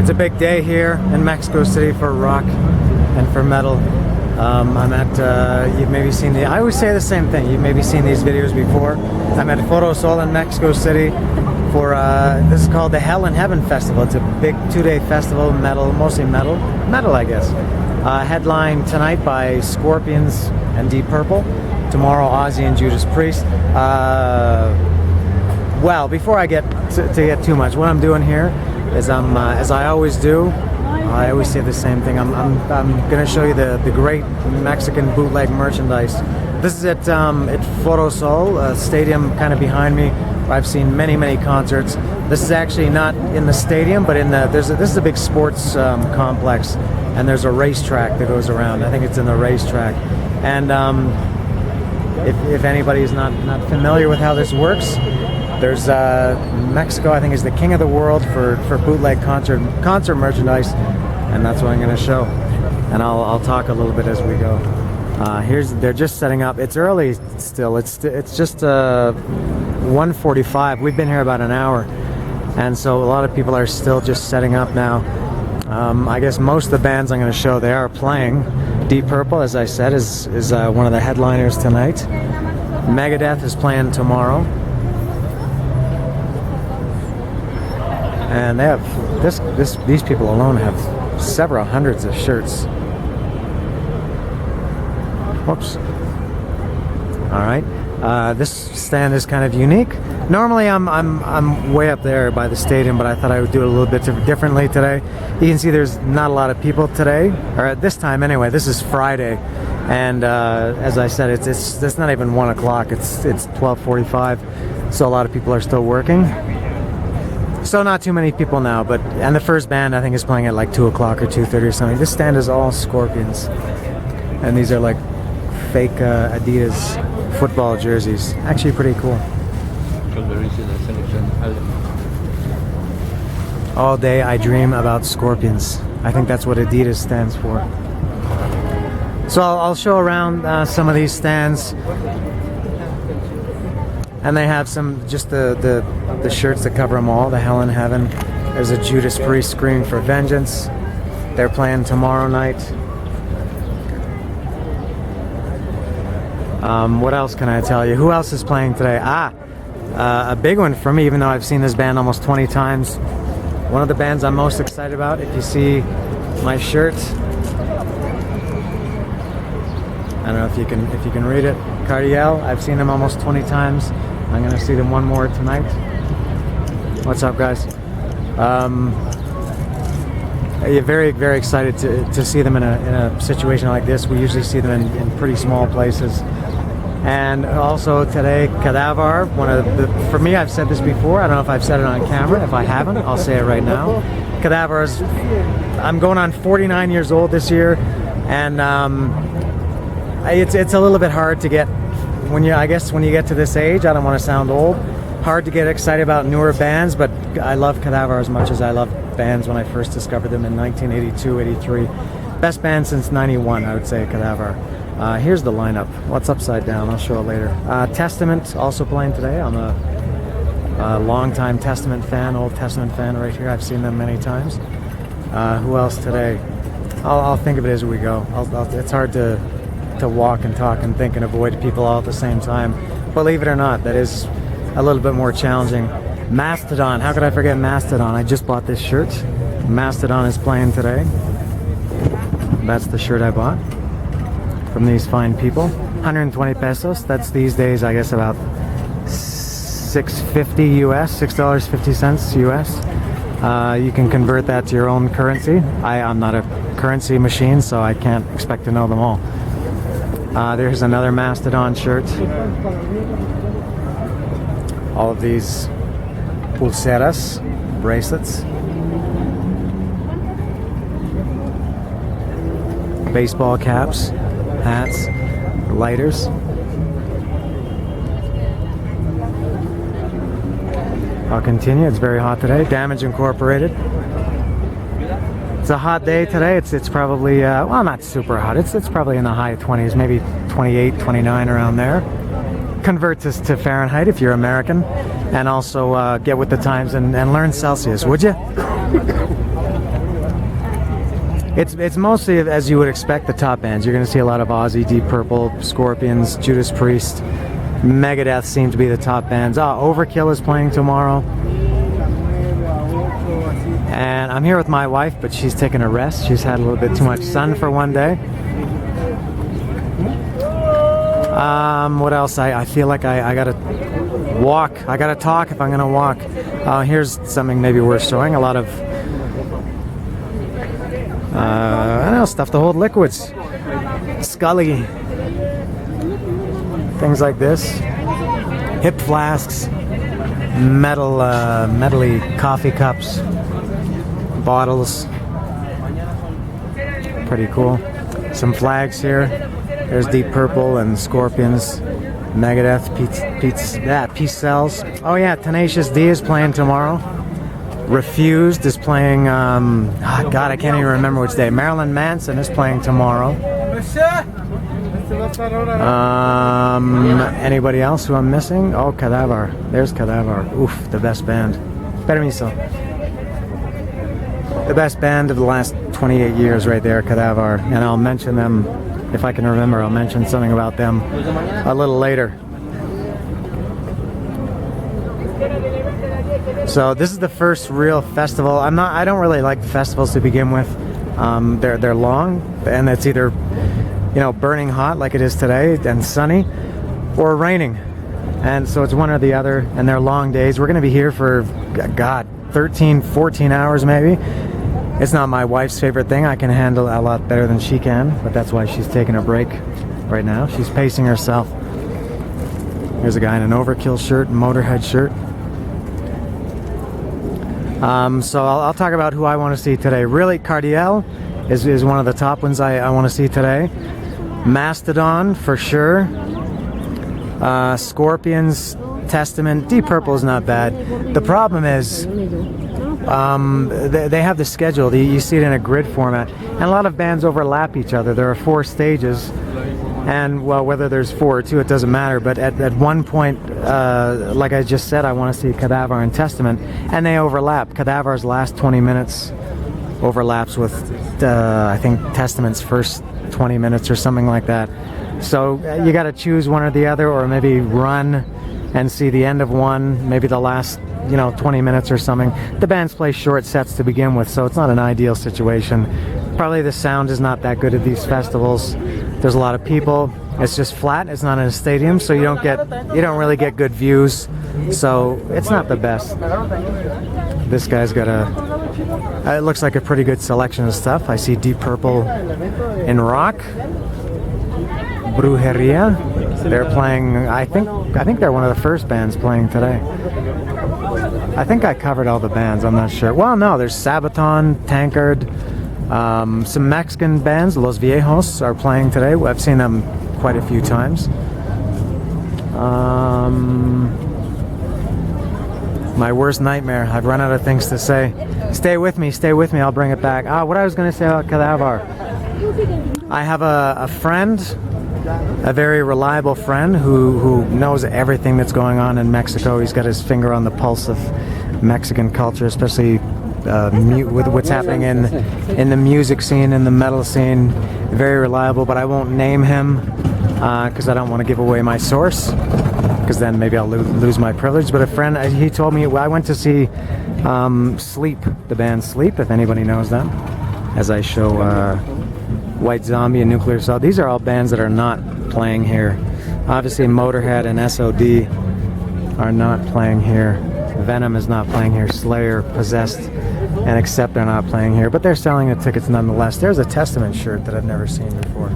It's a big day here in Mexico City for rock and for metal. I'm at, you've maybe seen I always say the same thing, you've maybe seen these videos before. I'm at Photo Sol in Mexico City for, this is called the Hell in Heaven Festival. It's a big 2-day festival, metal, mostly metal I guess. Headline tonight by Scorpions and Deep Purple. Tomorrow, Ozzy and Judas Priest. Well, before I get to get too much, what I'm doing here is as I always do, I always say the same thing. I'm going to show you the great Mexican bootleg merchandise. This is at Photo Sol, a stadium kind of behind me. I've seen many concerts. This is actually not in the stadium, but in the this is a big sports complex, and there's a racetrack that goes around. I think it's in the racetrack, and if anybody's not familiar with how this works. There's Mexico, I think, is the king of the world for bootleg concert merchandise, and that's what I'm going to show. And I'll talk a little bit as we go. They're just setting up. It's early still. It's just 1:45. We've been here about an hour, and so a lot of people are still just setting up now. I guess most of the bands I'm going to show, they are playing. Deep Purple, as I said, is one of the headliners tonight. Megadeth is playing tomorrow. And they have these people alone have several hundreds of shirts. Whoops. All right. This stand is kind of unique. Normally I'm way up there by the stadium, but I thought I would do it a little bit differently today. You can see there's not a lot of people today, or at this time anyway. This is Friday, and as I said, it's not even 1 o'clock. It's 12:45, so a lot of people are still working. So not too many people now, and the first band I think is playing at like 2 o'clock or 2:30 or something. This stand is all Scorpions, and these are like fake Adidas football jerseys. Actually pretty cool. All day I dream about Scorpions. I think that's what Adidas stands for. So I'll show around some of these stands. And they have some, just the shirts that cover them all, the Hell in Heaven. There's a Judas Priest Scream for Vengeance. They're playing tomorrow night. What else can I tell you? Who else is playing today? A big one for me, even though I've seen this band almost 20 times. One of the bands I'm most excited about, if you see my shirt. I don't know if you can read it. Cardiel, I've seen them almost 20 times. I'm going to see them one more tonight. What's up, guys? Very excited to see them in a situation like this. We usually see them in pretty small places. And also today, Cadaver, for me, I've said this before. I don't know if I've said it on camera. If I haven't, I'll say it right now. Cadaver I'm going on 49 years old this year, and it's a little bit hard to get when you get to this age. I don't want to sound old. Hard to get excited about newer bands, but I love Cadaver as much as I loved bands when I first discovered them in 1982, 83. Best band since 91, I would say, Cadaver. Here's the lineup. What's upside down? I'll show it later. Testament also playing today. I'm a long-time Testament fan, Old Testament fan right here. I've seen them many times. Who else today? I'll think of it as we go. It's hard to walk and talk and think and avoid people all at the same time. Believe it or not, that is a little bit more challenging. Mastodon, how could I forget Mastodon? I just bought this shirt. Mastodon is playing today. That's the shirt I bought from these fine people. 120 pesos, that's these days I guess about $6.50 US, $6.50 US. You can convert that to your own currency. I'm not a currency machine, so I can't expect to know them all. There's another Mastodon shirt. All of these pulseras, bracelets. Baseball caps, hats, lighters. I'll continue. It's very hot today. Damage Incorporated. It's a hot day today. It's probably, well, not super hot. It's probably in the high 20s, maybe 28, 29, around there. Convert this to Fahrenheit if you're American. And also get with the times and learn Celsius, would you? It's mostly, as you would expect, the top bands. You're going to see a lot of Ozzy, Deep Purple, Scorpions, Judas Priest, Megadeth seem to be the top bands. Overkill is playing tomorrow. And I'm here with my wife, but she's taking a rest. She's had a little bit too much sun for one day. What else? I feel like I gotta walk. I gotta talk if I'm gonna walk. Here's something maybe worth showing. A lot of I don't know, stuff to hold liquids. Scully. Things like this. Hip flasks. Metally coffee cups. Bottles. Pretty cool. Some flags here. There's Deep Purple and Scorpions. Megadeth. Peace Cells. Oh yeah, Tenacious D is playing tomorrow. Refused is playing, God, I can't even remember which day. Marilyn Manson is playing tomorrow. Anybody else who I'm missing? Oh, Cadaver. There's Cadaver. Oof, the best band. Permiso. The best band of the last 28 years right there, Cadaver. And I'll mention them, if I can remember, I'll mention something about them a little later. So this is the first real festival. I don't really like the festivals to begin with. They're long, and it's either, you know, burning hot like it is today and sunny, or raining. And so it's one or the other, and they're long days. We're going to be here for, God, 13, 14 hours maybe. It's not my wife's favorite thing. I can handle it a lot better than she can, but that's why she's taking a break right now. She's pacing herself. Here's a guy in an Overkill shirt, Motorhead shirt. So I'll talk about who I want to see today. Really, Cardiel is one of the top ones I want to see today. Mastodon, for sure. Scorpions, Testament. Deep Purple is not bad. The problem is they have the schedule. You see it in a grid format. And a lot of bands overlap each other. There are 4 stages. And, well, whether there's 4 or 2, it doesn't matter. But at one point, like I just said, I want to see Cadaver and Testament. And they overlap. Cadaver's last 20 minutes overlaps with, I think, Testament's first 20 minutes or something like that. So you got to choose one or the other, or maybe run and see the end of one, maybe the last, 20 minutes or something. The bands play short sets to begin with, so it's not an ideal situation. Probably the sound is not that good at these festivals. There's a lot of people. It's just flat. It's not in a stadium, so you don't really get good views. So it's not the best. This guy's got it looks like a pretty good selection of stuff. I see Deep Purple in rock. Brujeria. They're playing. I think they're one of the first bands playing today. I think I covered all the bands. I'm not sure. Well, no. There's Sabaton, Tankard. Some Mexican bands, Los Viejos, are playing today. I've seen them quite a few times. My worst nightmare. I've run out of things to say. Stay with me. I'll bring it back. What I was going to say about Cadaver. I have a friend, a very reliable friend who knows everything that's going on in Mexico. He's got his finger on the pulse of Mexican culture, especially with what's happening in the music scene, in the metal scene. Very reliable, but I won't name him because I don't want to give away my source, because then maybe I'll lose my privilege. But a friend, he told me, I went to see Sleep, the band Sleep, if anybody knows them, as I show White Zombie and Nuclear Assault. These are all bands that are not playing here. Obviously Motorhead and SOD are not playing here. Venom is not playing here. Slayer, Possessed, and Accept are not playing here, but they're selling the tickets nonetheless. There's a Testament shirt that I've never seen before.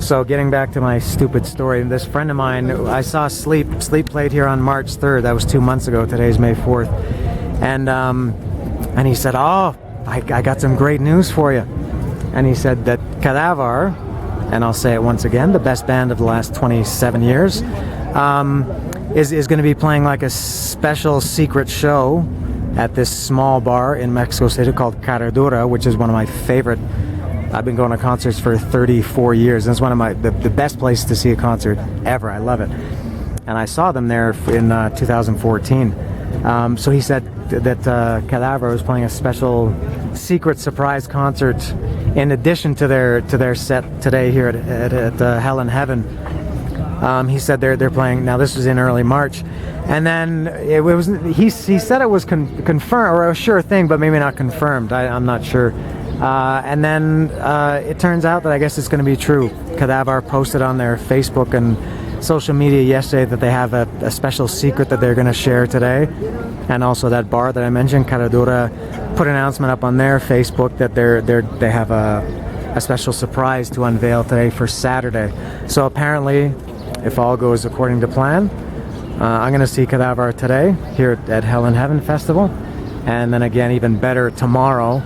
So getting back to my stupid story, this friend of mine, I saw Sleep played here on March 3rd. That was 2 months ago. Today's May 4th. And he said, I got some great news for you. And he said that Cadaver, and I'll say it once again, the best band of the last 27 years, is going to be playing like a special secret show at this small bar in Mexico City called Caradura, which is one of my favorite. I've been going to concerts for 34 years, and it's one of the best places to see a concert ever. I love it. And I saw them there in 2014. So he said, that Cadaver was playing a special secret surprise concert in addition to their set today here at Hell in Heaven. He said they're playing now. This was in early March, and then it was he said it was confirmed or a sure thing, but maybe not confirmed. I'm not sure. And then it turns out that I guess it's going to be true. Cadaver posted on their Facebook and social media yesterday that they have a special secret that they're going to share today, and also that bar that I mentioned, Caradura, put an announcement up on their Facebook that they have a special surprise to unveil today for Saturday. So apparently, if all goes according to plan, I'm going to see Cadaver today here at Hell in Heaven Festival, and then again even better tomorrow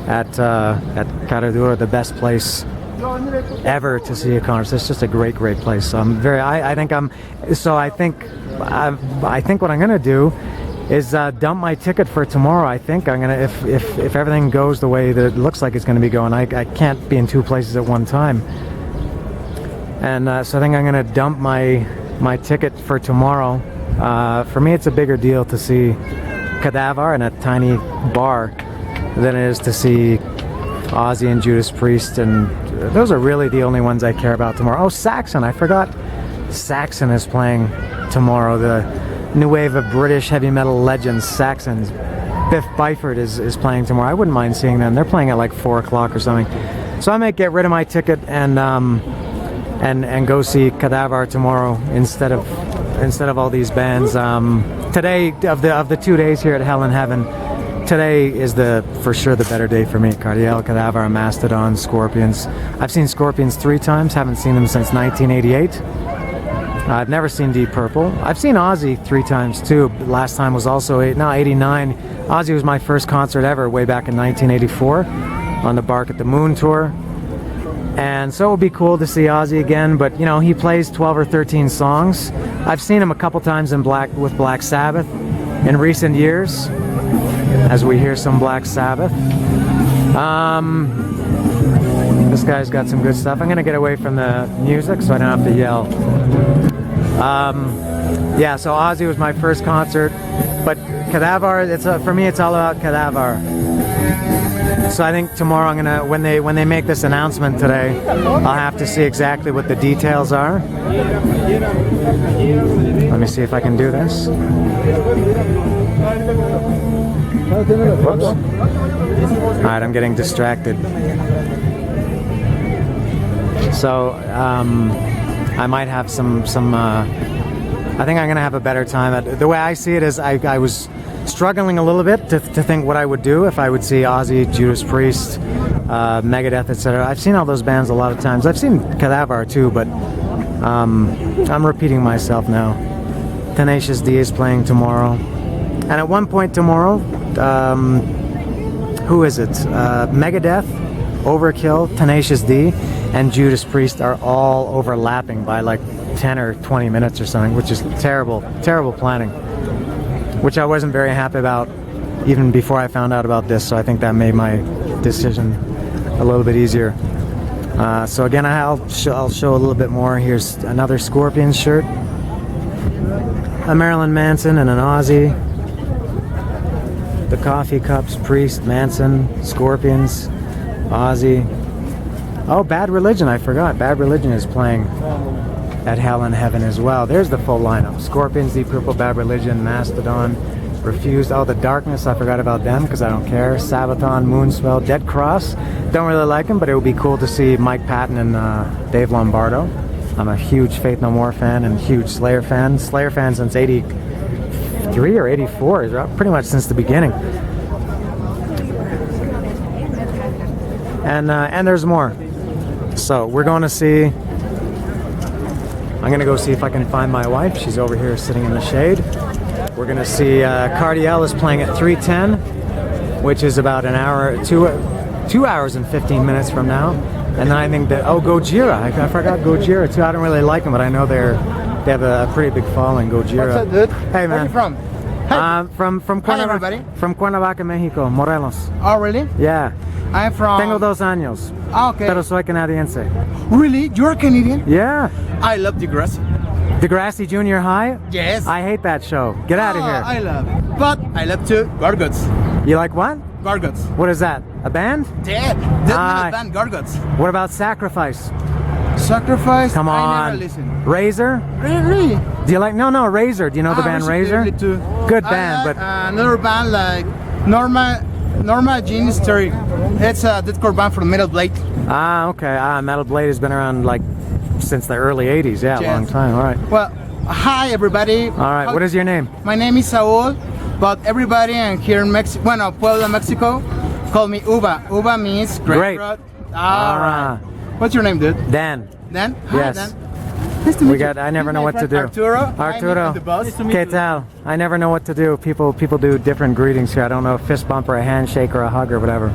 at Caradura, the best place ever to see a concert. It's just a great place. So I think what I'm gonna do is dump my ticket for tomorrow. I think I'm gonna, if everything goes the way that it looks like it's gonna be going, I can't be in two places at one time, and so I think I'm gonna dump my ticket for tomorrow. For me, it's a bigger deal to see Cadaver in a tiny bar than it is to see Ozzy and Judas Priest, and those are really the only ones I care about tomorrow. Oh, Saxon, I forgot. Saxon is playing tomorrow. The new wave of British heavy metal legends, Saxons. Biff Byford is playing tomorrow. I wouldn't mind seeing them. They're playing at like 4 o'clock or something. So I might get rid of my ticket and go see Cadaver tomorrow instead of all these bands. Today of the 2 days here at Hell in Heaven, today is for sure the better day for me. Cardiel, Cadaver, Mastodon, Scorpions. I've seen Scorpions 3 times. Haven't seen them since 1988. I've never seen Deep Purple. I've seen Ozzy 3 times too. Last time was also 89. Ozzy was my first concert ever way back in 1984 on the Bark at the Moon tour. And so it would be cool to see Ozzy again, but you know, he plays 12 or 13 songs. I've seen him a couple times with Black Sabbath in recent years, as we hear some Black Sabbath. This guy's got some good stuff. I'm gonna get away from the music so I don't have to yell. Yeah, so Ozzy was my first concert, but Cadaver, for me it's all about Cadaver. So I think tomorrow I'm gonna, when they make this announcement today, I'll have to see exactly what the details are. Let me see if I can do this. Whoops. Alright, I'm getting distracted. So I might have some I think I'm gonna have a better time. The way I see it is I was struggling a little bit to think what I would do if I would see Ozzy, Judas Priest, Megadeth, etc. I've seen all those bands a lot of times. I've seen Cadaver too, but I'm repeating myself now. Tenacious D is playing tomorrow, and at one point tomorrow, who is it? Megadeth, Overkill, Tenacious D, and Judas Priest are all overlapping by like 10 or 20 minutes or something, which is terrible planning, which I wasn't very happy about even before I found out about this, so I think that made my decision a little bit easier. So again, I'll show a little bit more. Here's another Scorpions shirt, a Marilyn Manson and an Ozzy, the coffee cups, Priest, Manson, Scorpions, Ozzy. Oh, Bad Religion, I forgot. Bad Religion is playing at Hell in Heaven as well. There's the full lineup. Scorpions, Deep Purple, Bad Religion, Mastodon, Refused. Oh, The Darkness, I forgot about them because I don't care. Sabaton, Moonspell, Dead Cross. Don't really like them, but it would be cool to see Mike Patton and Dave Lombardo. I'm a huge Faith No More fan and huge Slayer fan. Slayer fan since 83 or 84, pretty much since the beginning. And there's more. So we're going to see, I'm going to go see if I can find my wife. She's over here sitting in the shade. We're going to see Cardiel is playing at 3:10, which is about an hour, 2 hours and 15 minutes from now. And then I think that, Gojira, I forgot Gojira too. I don't really like them, but I know they have a pretty big following, Gojira. What's up, dude? Hey, man. Where are you from? From Cuernavaca, from Cuernavaca, Mexico, Morelos. Oh, really? Yeah. I'm from... Tengo 2 años. Ah, okay. Pero soy canadiense. Really? You're Canadian? Yeah. I love the grass. Degrassi Junior High? Yes. I hate that show. Get out of here. I love it. But I love too Gargots. You like what? Gargots. What is that? A band? Yeah, that band Gargots. What about Sacrifice? Sacrifice? Come I on. never listen. Razor? Really? Do you like? No, Razor. Do you know the band Razor? Too. Good band, I like, but another band like Norma Jean Story. It's a deathcore band from Metal Blade. Okay. Metal Blade has been around like since the early '80s. Yeah, Yes. a long time. All right. Well, hi everybody. All right. What is your name? My name is Saul, but everybody here in Mexico, bueno, Puebla, Mexico, call me Uva. Uva means Great. grapefruit. All right. What's your name, dude? Dan. Dan? Hi, Yes. Dan. Nice to meet you. I never He's know my what to friend do. Arturo. Arturo. I'm the boss. ¿Qué tal? I never know what to do. People do different greetings here. I don't know, a fist bump or a handshake or a hug or whatever.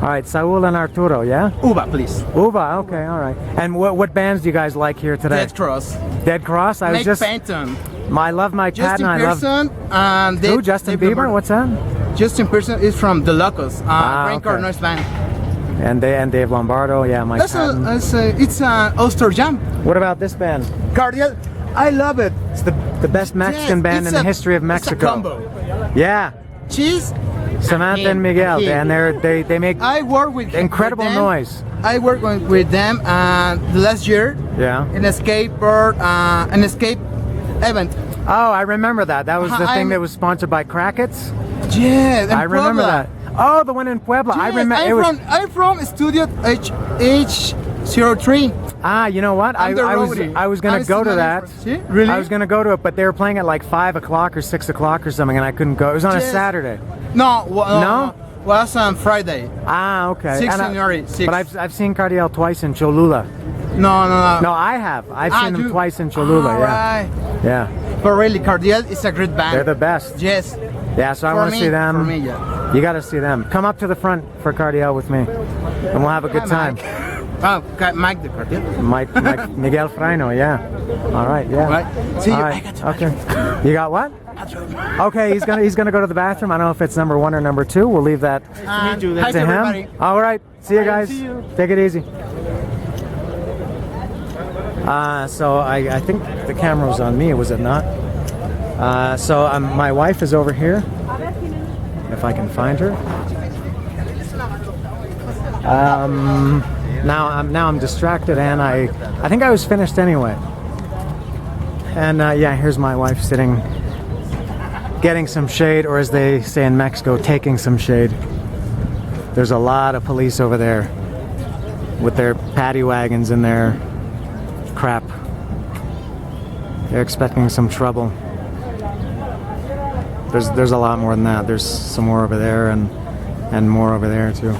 All right, Saul and Arturo, yeah? Uva, please. Uva, okay, all right. And what bands do you guys like here today? Dead Cross. Dead Cross? I was Mike just. Patton. I love Mike Patton. Justin I love. Pearson. And Who? Justin Bieber? What's that? Justin Pearson is from The Locos. Raincore okay. Noise Band. And Dave Lombardo, yeah, Mike Patton. It's an Ulster Jam. What about this band? Cardial. I love it. It's the best Mexican Yes, band in the history of Mexico. It's a combo. Yeah, Cheese. Samantha and Miguel, and they make I work with incredible with them. noise. I worked with them the last year Yeah. in a skateboard, an escape event. Oh, I remember that. That was the thing I'm- that was sponsored by Crackett's. Yeah, I remember that. Oh, the one in Puebla. I Yes, remember. I'm from Studio H03. You know what? I'm the I roadie. was gonna go to singing that. See? Really? I was gonna go to it, but they were playing at like 5 o'clock or 6 o'clock or something, and I couldn't go. It was on a Yes. Saturday. No. No? Was on Friday. Okay. 6 And January. 6. But I've seen Cardiel twice in Cholula. No. No, I have. I've seen them you- twice in Cholula. All Yeah. right. Yeah. But really, Cardiel is a great band. They're the best. Yes. Yeah. So I For want to me- see them. for me, yeah. You got to see them. Come up to the front for Cardiel with me, and we'll have a good Hi, time. Mike. Oh, got Mike the Cardiel. Mike Miguel Fraino, yeah. All right, yeah. Right. See you. All I right. got to Okay. You got what? Okay, he's gonna go to the bathroom. I don't know if it's number 1 or number 2. We'll leave that Hi to to him. everybody. All right. See you guys. See you. Take it easy. So I think the camera was on me, was it not? So my wife is over here. If I can find her. Now I'm distracted, and I think I was finished anyway. And yeah, here's my wife sitting, getting some shade, or as they say in Mexico, taking some shade. There's a lot of police over there with their paddy wagons and their crap. They're expecting some trouble. There's a lot more than that. There's some more over there and more over there too.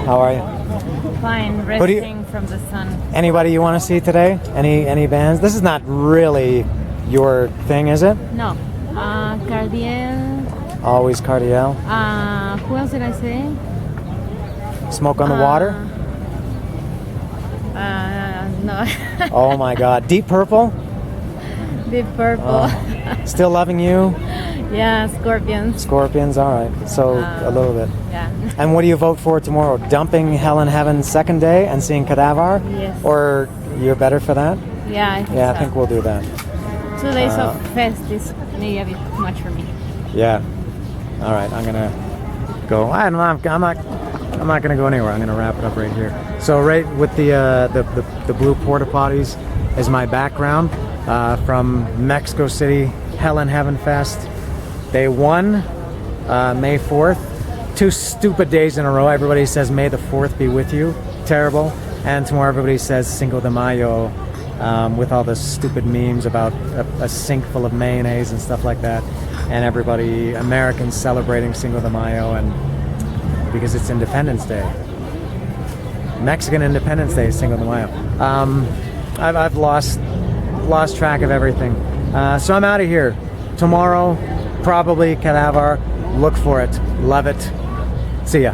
How are you? Fine, What do you- resting from the sun. Anybody you want to see today? Any bands? This is not really your thing, is it? No. Cardiel. Always Cardiel. Who else did I say? Smoke on the Water. No. Oh my God. Deep Purple. Deep Purple. Still Loving You. Yeah, Scorpions. Scorpions. All right. So a little bit. Yeah. And what do you vote for tomorrow? Dumping Hell in Heaven second day and seeing Cadaver? Yes. Or you're better for that? Yeah, I think Yeah, so. I think we'll do that. 2 days of fest is maybe a bit too much for me. Yeah. All right. I'm gonna go. I'm not gonna go anywhere. I'm gonna wrap it up right here. So right with the blue porta potties is my background from Mexico City Hell in Heaven Fest. Day 1, May 4th. 2 stupid days in a row. Everybody says May the 4th be with you. Terrible. And tomorrow everybody says Cinco de Mayo with all the stupid memes about a sink full of mayonnaise and stuff like that. And everybody, Americans celebrating Cinco de Mayo and because it's Independence Day. Mexican Independence Day is Cinco de Mayo. I've lost track of everything. So I'm out of here. Tomorrow, probably Cadaver. Look for it. Love it. See ya.